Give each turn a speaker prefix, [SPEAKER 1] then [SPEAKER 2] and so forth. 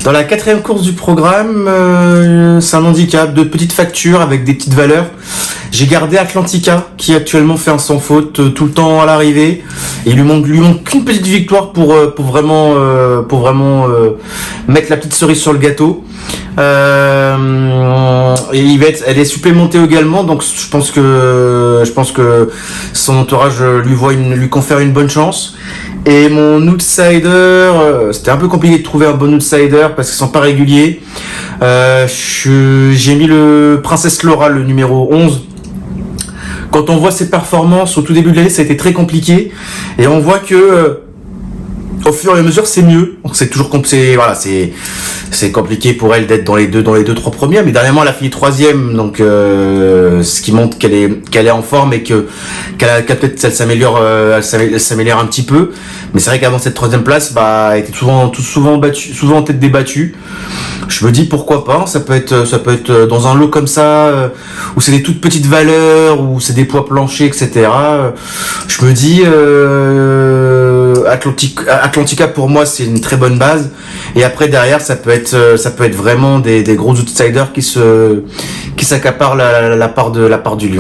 [SPEAKER 1] Dans la quatrième course du programme, c'est un handicap de petite facture avec des petites valeurs. J'ai gardé Atlantica qui actuellement fait un sans faute tout le temps à l'arrivée. Et il lui manque qu'une petite victoire pour vraiment mettre la petite cerise sur le gâteau. Et elle est supplémentée également, donc je pense que son entourage lui confère une bonne chance. Et mon outsider, c'était un peu compliqué de trouver un bon outsider parce qu'ils sont pas réguliers. J'ai mis le Princesse Laura, le numéro 11. Quand on voit ses performances au tout début de l'année, ça a été très compliqué. Et on voit que au fur et à mesure, c'est mieux. Donc c'est toujours c'est compliqué pour elle d'être dans les deux trois premières, mais dernièrement elle a fini troisième, donc ce qui montre qu'elle est en forme et qu'elle peut-être elle s'améliore un petit peu. Mais c'est vrai qu'avant cette troisième place, elle était souvent battue, souvent en tête des battues. Je me dis pourquoi pas, ça peut être dans un lot comme ça où c'est des toutes petites valeurs, où c'est des poids planchers, etc. Je me dis Atlantica pour moi c'est une très bonne base, et après derrière ça peut être vraiment des gros outsiders qui s'accaparent la part du lion.